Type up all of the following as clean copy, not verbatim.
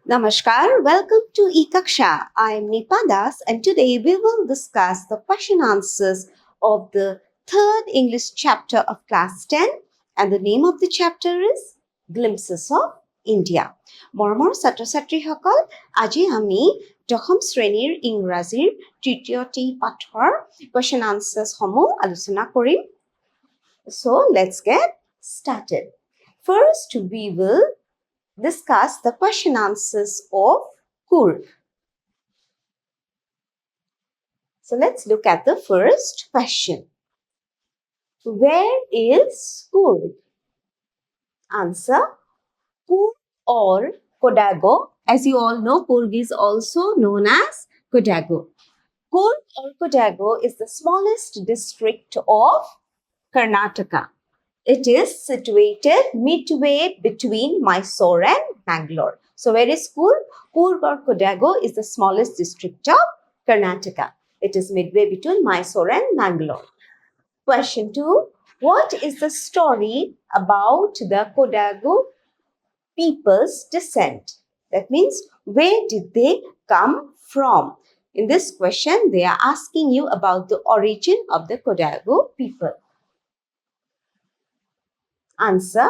Namaskar, welcome to eKaksha. I am Nipa Das and today we will discuss the question answers of the third English chapter of class 10 and the name of the chapter is Glimpses of India. মৰমৰ ছাত্ৰ ছাত্ৰীসকল আজি আমি দশম শ্ৰেণীৰ ইংৰাজীৰ তৃতীয়টি পাঠৰ question answers সমূহ আলোচনা কৰিম. So let's get started. First we will discuss the question answers of Kurg. So let's look at the first question. Where is Kurg? Answer: Kurg or Kodagu. As you all know, Kurg is also known as Kodagu. Kurg or Kodagu is the smallest district of Karnataka. It is situated midway between Mysore and Bangalore. So where is Kurg? Kurg or Kodagu is the smallest district of Karnataka. It is midway between Mysore and Bangalore. Question 2. What is the story about the Kodagu people's descent? That means, where did they come from? In this question, they are asking you about the origin of the Kodagu people. Answer: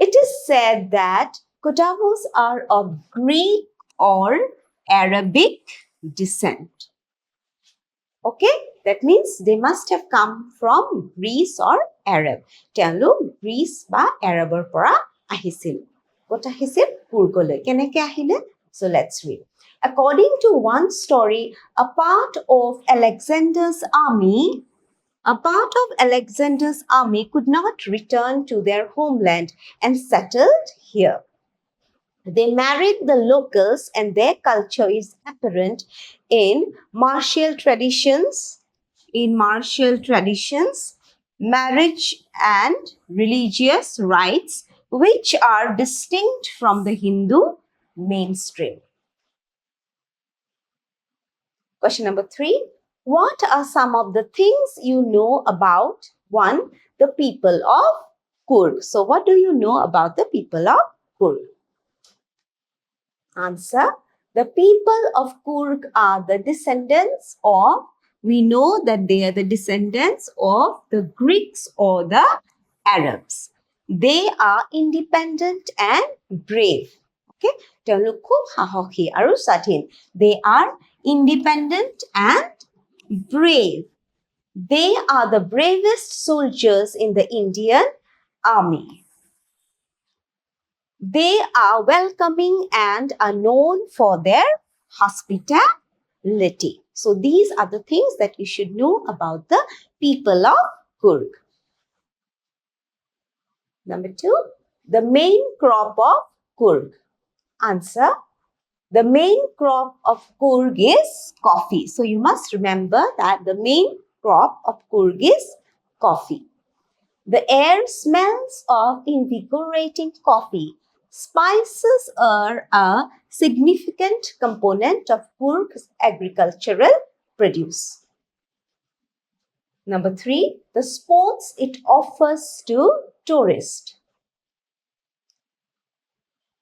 it is said that Kodagus are of Greek or Arabic descent. Okay, that means they must have come from Greece or Arab. তেওঁলোক Greece বা এৰাবৰ পৰা আহিছিল. ক'ত আহিছিল? পূৰ্বলৈ. কেনেকৈ আহিলে? So let's read. According to one story, a part of Alexander's army could not return to their homeland and settled here. They married the locals and their culture is apparent in martial traditions, marriage and religious rites which are distinct from the Hindu mainstream. Question number 3. What are some of the things you know about 1. The people of Kurg? So what do you know about the people of Kurg? Answer: the people of Kurg are the descendants of, we know that they are the descendants of the Greeks or the Arabs. They are independent and brave. Okay? তেওঁলোক খুব সাহসী আৰু স্বাধীন. They are independent and brave. They are the bravest soldiers in the Indian army. They are welcoming and are known for their hospitality. So these are the things that you should know about the people of Kurg. Number 2, the main crop of Kurg. Answer: the main crop of Kurg is coffee. So you must remember that the main crop of Kurg is coffee. The air smells of invigorating coffee. Spices are a significant component of Kurg's agricultural produce. Number 3, the sports it offers to tourists.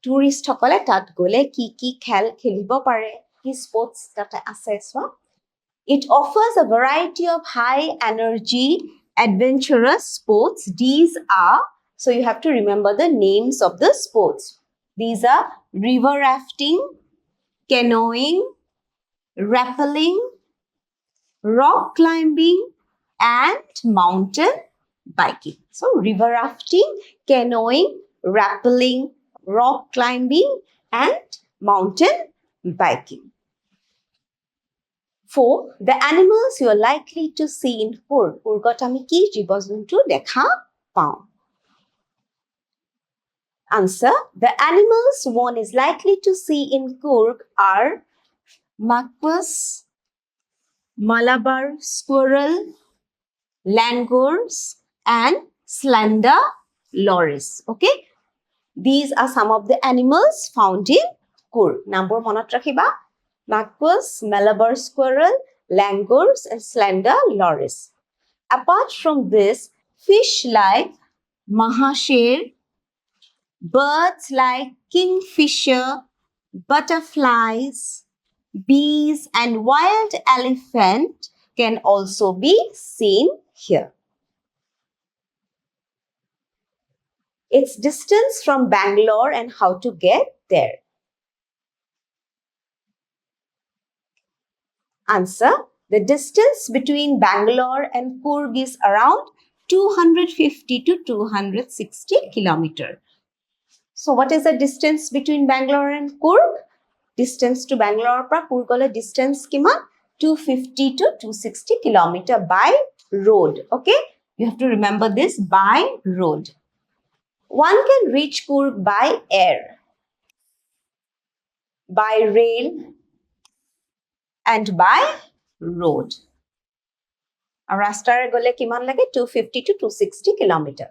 Tourist সকলে তাত গলে কি খেল খেলিব পাৰে, কি sports তাতে আছে চোৱা. It offers a variety of high energy adventurous sports. These are, so you have to remember the names of the sports. These are river rafting, canoeing, rappelling, rock climbing, and mountain biking. So river rafting, canoeing, rappelling, rock climbing, and mountain biking. 4. The animals you are likely to see in Kurg. Kurgot ami ki জীৱ-জন্তু দেখা পাওঁ? Answer: the animals one is likely to see in Kurg are Macaques, Malabar squirrel, langurs, and slender loris. Okay? These are some of the animals found in Kurg. Number monot rakhiba: Macaques, Malabar squirrel, langurs, and slender loris. Apart from this, fish like mahasher, birds like kingfisher, butterflies, bees, and wild elephant can also be seen here. Its distance from Bangalore and how to get there. Answer. The distance between Bangalore and Coorg is around 250 to 260 kilometers. So what is the distance between Bangalore and Coorg? Distance to Bangalore pra Coorg ole distance kiman? 250 to 260 kilometer by road. Okay? You have to remember this, by road. One can reach Coorg by air, by rail, and by road. Rastar gole kiman lage 250 to 260 kilometer.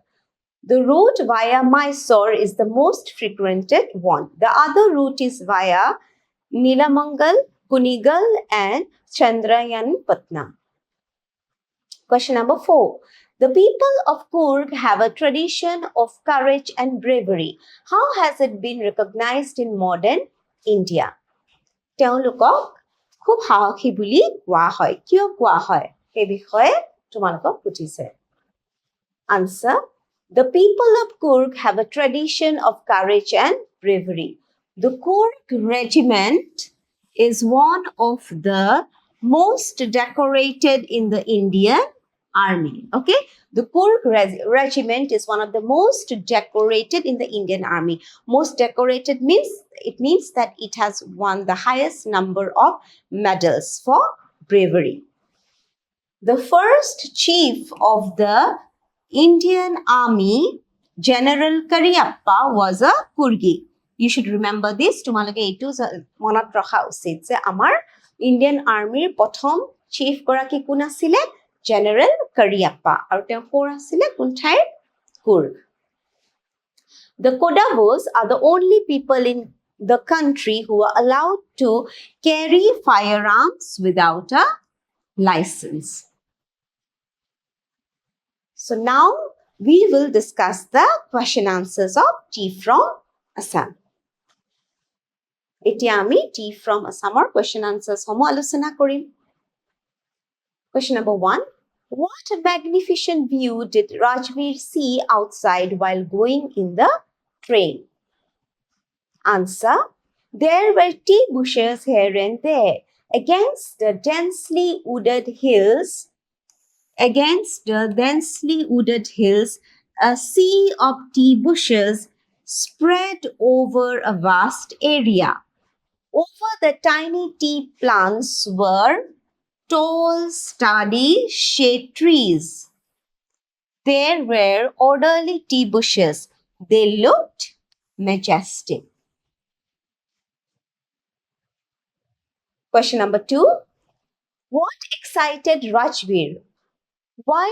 The route via Mysore is the most frequented one. The other route is via Neelamangal, Kunigal, and Chandrayanpatna. Question number 4. The people of Coorg have a tradition of courage and bravery. How has it been recognized in modern India? তেওঁলোকক খুব সাহসী বুলি কোৱা হয়। কিয় কোৱা হয় সেই বিষয়ে তোমালোকক সুধিছে। Answer. The people of Coorg have a tradition of courage and bravery. The Coorg regiment is one of the most decorated in the Indian Army. Okay, the Coorg regiment is one of the most decorated in the Indian Army. Most decorated means that it has won the highest number of medals for bravery. The first chief of the Indian Army, General Cariappa, was a Coorgi. You should remember this. তোমালোকে এইটো মনত ৰখা উচিত যে আমাৰ Indian আৰ্মিৰ প্ৰথম chief গৰাকী কোন আছিলে? জেনেৰেল কাৰিয়াপ্পা। আৰু তেওঁ ক'ৰ আছিলে? কোন ঠাইৰ? Coorg. The Kodavos are the only people in the country who are allowed to carry firearms without a license. So now we will discuss the question answers of Tea from Assam. এতিয়া আমি Tea from Assamৰ question answers সমূহ আলোচনা কৰিম। Question number 1. What magnificent view did Rajveer see outside while going in the train? Answer. There were tea bushes here and there. Against the densely wooded hills, a sea of tea bushes spread over a vast area. Over the tiny tea plants were tall, sturdy shade trees. There were orderly tea bushes. They looked majestic. Question number 2. What excited Rajveer? Why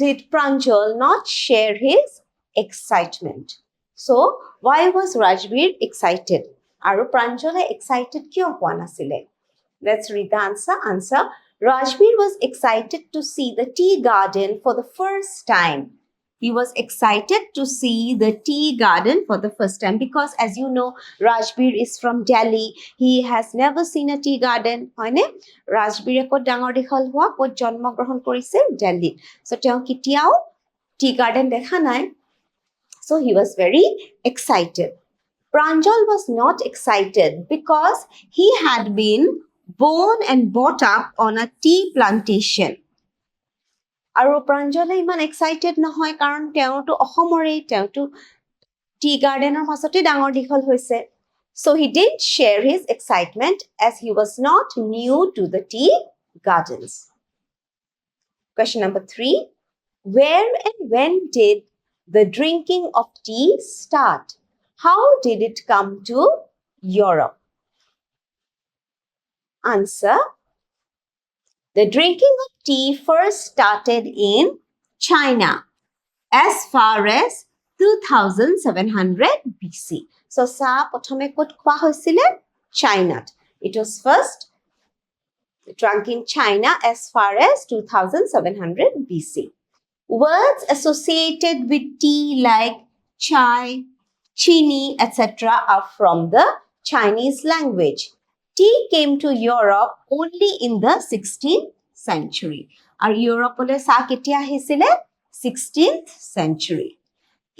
did Pranjal not share his excitement? So, why was Rajveer excited? Aru Pranjal excited kyo hua nasile? Let's read the answer. Answer. Rajveer was excited to see the tea garden for the first time. He was excited to see the tea garden for the first time because, as you know, Rajveer is from Delhi. He has never seen a tea garden. Hoine? Rajveer ko dangor dikhol hua ko janma grohon korise Delhi. So teo kitiao tea garden dekha nai. So he was very excited. Pranjal was not excited because he had been born and brought up on a tea plantation. আৰু প্ৰাঞ্জলে ইমান excited নহয় কাৰণ তেওঁটো অসমৰে তেওঁটো টি গাৰ্ডেনৰ মাজতে ডাঙৰ দীঘল হৈছে so he didn't share his excitement as he was not new to the tea gardens. Question number 3. Where and when did the drinking of tea start? How did it come to Europe? Answer. The drinking of tea first started in China as far as 2700 BC. So, sa prothome kot khwa hoisile China. It was first drunk in China as far as 2700 BC. Words associated with tea like chai, chini, etc. are from the Chinese language. Tea came to Europe only in the 16th century. আৰু ইউৰোপলৈ চাহ কেতিয়া আহিছিলে? 16th century.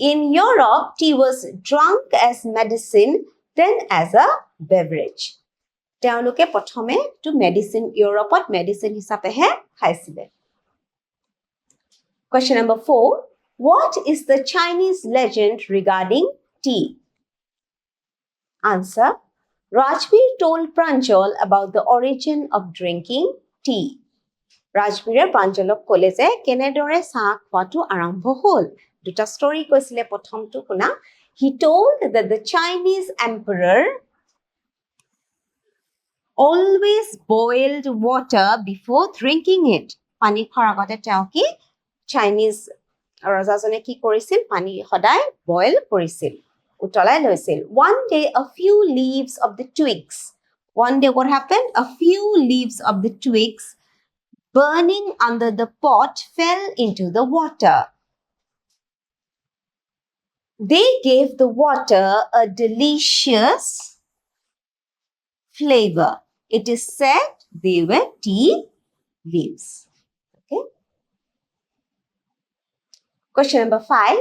In Europe, tea was drunk as medicine, then as a beverage. তেওঁলোকে প্ৰথমে to medicine, ইউৰোপত medicine হিচাপেহে খাইছিলে. Question number 4. What is the Chinese legend regarding tea? Answer. Rajbir told Pranjal about the origin of drinking tea. Rajbire Pranjalok kole je kenedore চাহ খোৱাটো আৰম্ভ হ'ল. দুটা story কৈছিলে প্ৰথমটো শুনা. He told that the Chinese emperor always boiled water before drinking it. পানী খোৱাৰ আগতে তেওঁ কি Chinese ৰজাজনে কি কৰিছিল? পানী সদায় boil কৰিছিল, উতলাই লৈছিল. One day a few leaves of the twigs. One day what happened? A few leaves of the twigs burning under the pot fell into the water. They gave the water a delicious flavor. It is said they were tea leaves. Okay. Question number 5.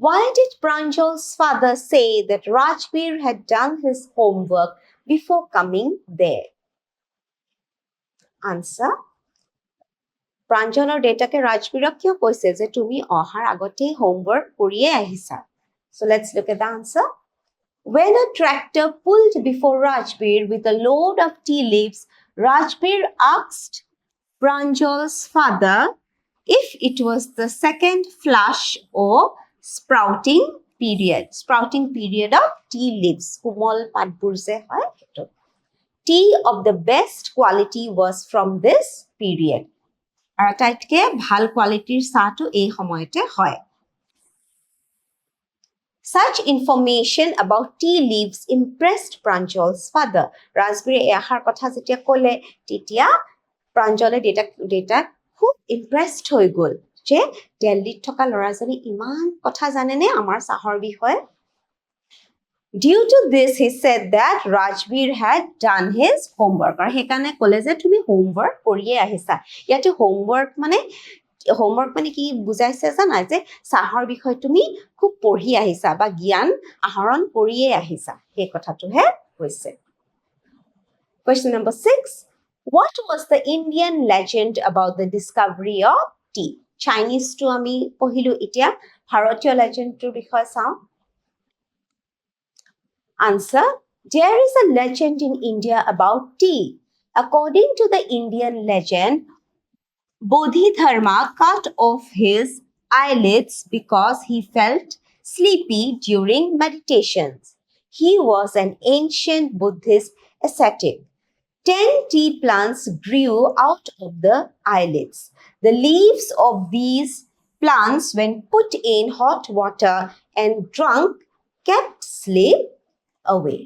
Why did Pranjal's father say that Rajbir had done his homework before coming there? Answer. Pranjaলৰ দেউতাকে ৰাজবীৰক কিয় কৈছে যে তুমি অহাৰ আগতে homework কৰিয়ে আহিছা? So let's look at the answer. When a tractor pulled before Rajbir with a load of tea leaves, Rajbir asked Pranjal's father if it was the second flush or sprouting period of tea leaves. Kumol patbur je hoy eto. Tea of the best quality was from this period. আটাইতকে ভাল কোৱালিটিৰ চাহটো এই সময়তে হয়. Such information about tea leaves impressed Pranjal's father. Rajbire এহাৰ কথা যেতিয়া ক'লে তেতিয়া Pranjale দেউতাক খুব impressed হৈ গ'ল যে দিল্লীত থকা ল'ৰাজনে ইমান কথা জানেনে আমাৰ চাহৰ বিষয়ে. Due to this, he said that Rajbir had done his homework. আৰু সেইকাৰণে ক'লে যে তুমি homework কৰিয়ে আহিছা. ইয়াতে homework মানে কি বুজাইছে জানা যে চাহৰ বিষয়ে তুমি খুব পঢ়ি আহিছা বা জ্ঞান আহৰণ কৰিয়ে আহিছা, সেই কথাটোহে কৈছে. Question number 6. What was the Indian legend about the discovery of tea? Chinese to আমি পঢ়িলো, এতিয়া ভাৰতীয় legendটোৰ বিষয়ে চাওঁ. Answer. There is a legend in India about tea. According to the Indian legend, Bodhidharma cut off his eyelids because he felt sleepy during meditations. He was an ancient Buddhist ascetic. 10 tea plants grew out of the eyelids. The leaves of these plants, when put in hot water and drunk, kept sleep away.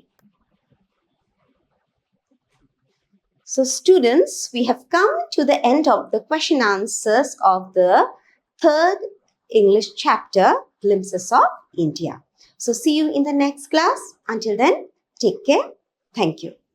So students, we have come to the end of the question answers of the third English chapter, Glimpses of India. So see you in the next class. Until then, take care. Thank you.